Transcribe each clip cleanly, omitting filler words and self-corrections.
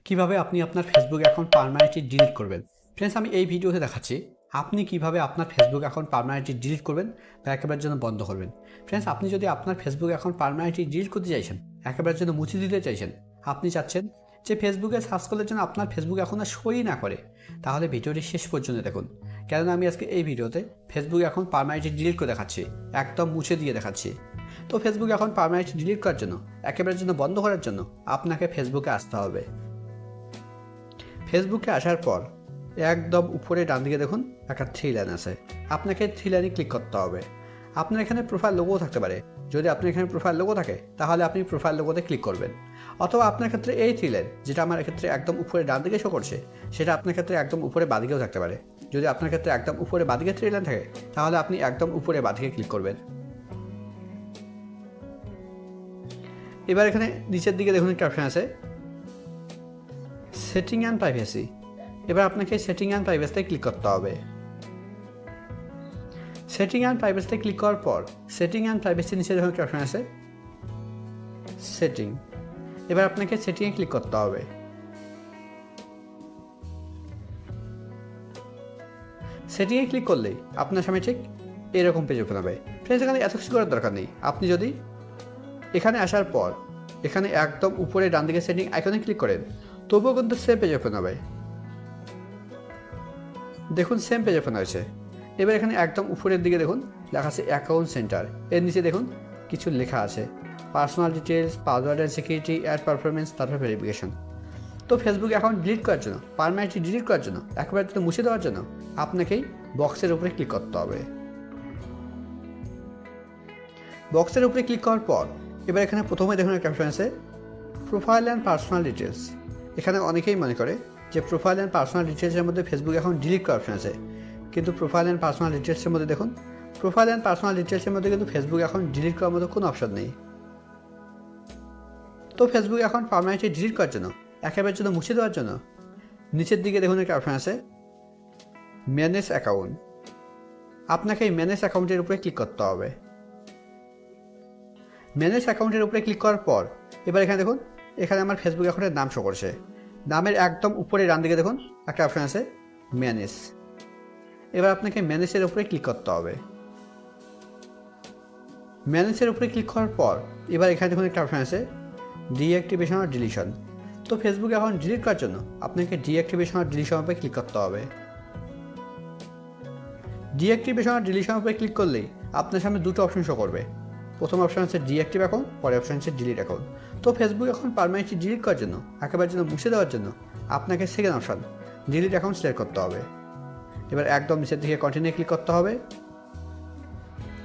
কিভাবে আপনি আপনার ফেসবুক অ্যাকাউন্ট পার্মানেন্টলি ডিলিট করবেন। ফ্রেন্ডস, আমি এই ভিডিওতে দেখাচ্ছি আপনি কিভাবে আপনার ফেসবুক অ্যাকাউন্ট পার্মানেন্টলি ডিলিট করবেন বা একেবারের জন্য বন্ধ করবেন। ফ্রেন্ডস, আপনি যদি আপনার ফেসবুক অ্যাকাউন্ট পার্মানেন্টলি ডিলিট করতে চাইছেন, একেবারের জন্য মুছে দিতে চাইছেন, আপনি চাচ্ছেন যে ফেসবুকে সার্চ করলে যেন আপনার ফেসবুক এখন আর শোই না করে, তাহলে ভিডিওটি শেষ পর্যন্ত দেখুন। কেননা আমি আজকে এই ভিডিওতে ফেসবুক অ্যাকাউন্ট পার্মানেন্টলি ডিলিট করে দেখাচ্ছি, একদম মুছে দিয়ে দেখাচ্ছি। তো ফেসবুক অ্যাকাউন্ট পার্মানেন্টলি ডিলিট করার জন্য, একেবারের জন্য বন্ধ করার জন্য আপনাকে ফেসবুকে আসতে হবে। ফেসবুকে আসার পর একদম উপরে ডান দিকে দেখুন একটা থ্রি লাইন আছে, আপনাকে থ্রি লাইনে ক্লিক করতে হবে। আপনার এখানে প্রোফাইল লোগো থাকতে পারে, যদি আপনার এখানে প্রোফাইল লোগো থাকে তাহলে আপনি প্রোফাইল লোগোতে ক্লিক করবেন। অথবা আপনার ক্ষেত্রে এই থ্রি লাইন, যেটা আমার ক্ষেত্রে একদম উপরে ডান দিকে শো করছে, সেটা আপনার ক্ষেত্রে একদম উপরে বাঁদিকেও থাকতে পারে। যদি আপনার ক্ষেত্রে একদম উপরে বাঁদিকে থ্রি লাইন থাকে তাহলে আপনি একদম উপরে বাঁদিকে ক্লিক করবেন। এবার এখানে নিচের দিকে দেখুন একটা অপশান আছে সেটিং অ্যান্ড প্রাইভেসি। এবার আপনাকে সেটিং অ্যান্ড প্রাইভেসিতে ক্লিক করতে হবে। সেটিং অ্যান্ড প্রাইভেসিতে ক্লিক করার পর সেটিং অ্যান্ড প্রাইভেসির নিচে যখন একটা অপশন আছে সেটিং, এবার আপনাকে সেটিংয়ে ক্লিক করতে হবে। সেটিংয়ে ক্লিক করলেই আপনার সামনে ঠিক এরকম পেজ ওপেন হবে। ফ্রেন্ডস, এখানে এত কিছু করার দরকার নেই। আপনি যদি এখানে আসার পর এখানে একদম উপরে ডান দিকে সেটিং আইকনে ক্লিক করেন, তবুও কিন্তু সেম পেজ ওপেন হবে। দেখুন সেম পেজ ওপেন হয়েছে। এবার এখানে একদম উপরের দিকে দেখুন লেখা আছে অ্যাকাউন্ট সেন্টার, এর নিচে দেখুন কিছু লেখা আছে personal details, password and security, ad performance, তারপর ভেরিফিকেশন। তো ফেসবুক অ্যাকাউন্ট ডিলিট করার জন্য, পার্মানেন্টলি ডিলিট করার জন্য, একেবারে যদি মুছে দেওয়ার জন্য আপনাকেই বক্সের উপরে ক্লিক করতে হবে। বক্সের উপরে ক্লিক করার পর এবার এখানে প্রথমে দেখুন একটা অপশন আছে প্রোফাইল অ্যান্ড পার্সোনাল ডিটেলস। এখানে অনেকেই মনে করে যে প্রোফাইল অ্যান্ড পার্সোনাল ডিটেলসের মধ্যে ফেসবুক অ্যাকাউন্ট ডিলিট করার অপশন আছে, কিন্তু প্রোফাইল অ্যান্ড পার্সোনাল ডিটেলসের মধ্যে দেখুন প্রোফাইল অ্যান্ড পার্সোনাল ডিটেলসের মধ্যে কিন্তু ফেসবুক অ্যাকাউন্ট ডিলিট করার মতো কোনো অপশন নেই। তো ফেসবুক অ্যাকাউন্ট পার্মানেন্টলি ডিলিট করার জন্য, একেবারে জন্য মুছে দেওয়ার জন্য নিচের দিকে দেখুন একটা অপশন আছে ম্যানেজ অ্যাকাউন্ট। আপনাকে এই ম্যানেজ অ্যাকাউন্টের উপরে ক্লিক করতে হবে। ম্যানেজ অ্যাকাউন্টের উপরে ক্লিক করার পর এবার এখানে দেখুন এখানে আমার ফেসবুক অ্যাকাউন্টের নাম শো করছে। নামের একদম উপরে ডান দিকে দেখুন একটা অপশন আছে ম্যানেজ। এবার আপনাকে ম্যানেজের উপরে ক্লিক করতে হবে। ম্যানেজের উপরে ক্লিক করার পর এবার এখানে দেখুন একটা অপশন আছে ডিঅ্যাক্টিভেশন আর ডিলিশন। তো ফেসবুক অ্যাকাউন্ট ডিলিট করার জন্য আপনাকে ডিঅ্যাক্টিভেশন আর ডিলিশন উপরে ক্লিক করতে হবে। ডিঅ্যাক্টিভেশন আর ডিলিশন উপরে ক্লিক করলেই আপনার সামনে দুটো অপশন শো করবে। প্রথম অপশন হচ্ছে ডিঅ্যাক্টিভ অ্যাকাউন্ট, পরে অপশন হচ্ছে ডিলিট অ্যাকাউন্ট। তো ফেসবুক অ্যাকাউন্ট পার্মানেন্টলি ডিলিট করার জন্য, একেবারে জন্য মুছে দেওয়ার জন্য আপনাকে second option delete account select করতে হবে। এবার একদম নিচের দিকে কন্টিনিউ ক্লিক করতে হবে।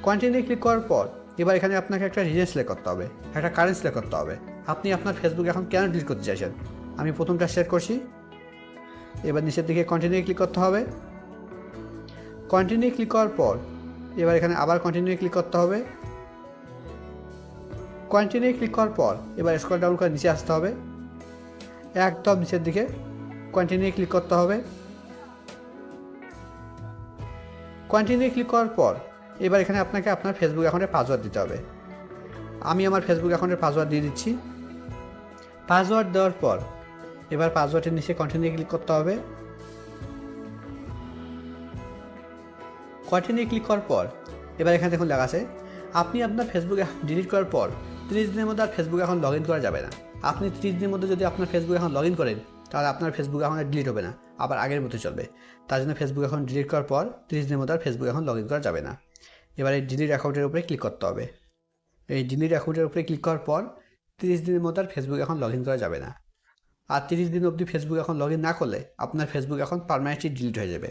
কন্টিনিউ ক্লিক করার পর এবার এখানে আপনাকে একটা রিজন সিলেক্ট করতে হবে, একটা কারেন্ট সিলেক্ট করতে হবে। আপনি আপনার ফেসবুক অ্যাকাউন্ট কেন ডিলিট করতে চাইছেন। আমি প্রথমটা সিলেক্ট করছি। এবার নিচের দিকে কন্টিনিউ ক্লিক করতে হবে। কন্টিনিউ ক্লিক করার পর এবার এখানে আবার কন্টিনিউ ক্লিক করতে হবে। কন্টিনিউ ক্লিক করার পর এবার স্ক্রল ডাউন করে নিচে আসতে হবে, একদম নিচের দিকে কন্টিনিউ ক্লিক করতে হবে। কন্টিনিউ ক্লিক করার পর এবার এখানে আপনাকে আপনার ফেসবুক অ্যাকাউন্টের পাসওয়ার্ড দিতে হবে। আমি আমার ফেসবুক অ্যাকাউন্টের পাসওয়ার্ড দিয়ে দিচ্ছি। পাসওয়ার্ড দেওয়ার পর এবার পাসওয়ার্ডের নিচে কন্টিনিউ ক্লিক করতে হবে। কন্টিনিউ ক্লিক করার পর এবার এখানে দেখুন লেখা আছে আপনি আপনার ফেসবুক অ্যাকাউন্ট ডিলিট করার পর 30 দিনের মধ্যে আর ফেসবুক অ্যাকাউন্ট লগ ইন করা যাবে না। আপনি 30 দিনের মধ্যে যদি আপনার ফেসবুক অ্যাকাউন্ট লগ ইন করেন তাহলে আপনার ফেসবুক অ্যাকাউন্ট ডিলিট হবে না, আবার আগের মতো চলবে। তার জন্য ফেসবুক অ্যাকাউন্ট ডিলিট করার পর 30 দিনের মধ্যে আর ফেসবুক অ্যাকাউন্ট লগ ইন করা যাবে না। এবার এই ডিলিট অ্যাকাউন্টের উপরে ক্লিক করতে হবে। এই ডিলিট অ্যাকাউন্টের উপরে ক্লিক করার পর 30 দিনের মধ্যে আর ফেসবুক অ্যাকাউন্ট লগ ইন করা যাবে না। আর 30 দিন অবধি ফেসবুক অ্যাকাউন্ট লগ ইন না করলে আপনার ফেসবুক অ্যাকাউন্ট পার্মানেন্টলি ডিলিট হয়ে যাবে।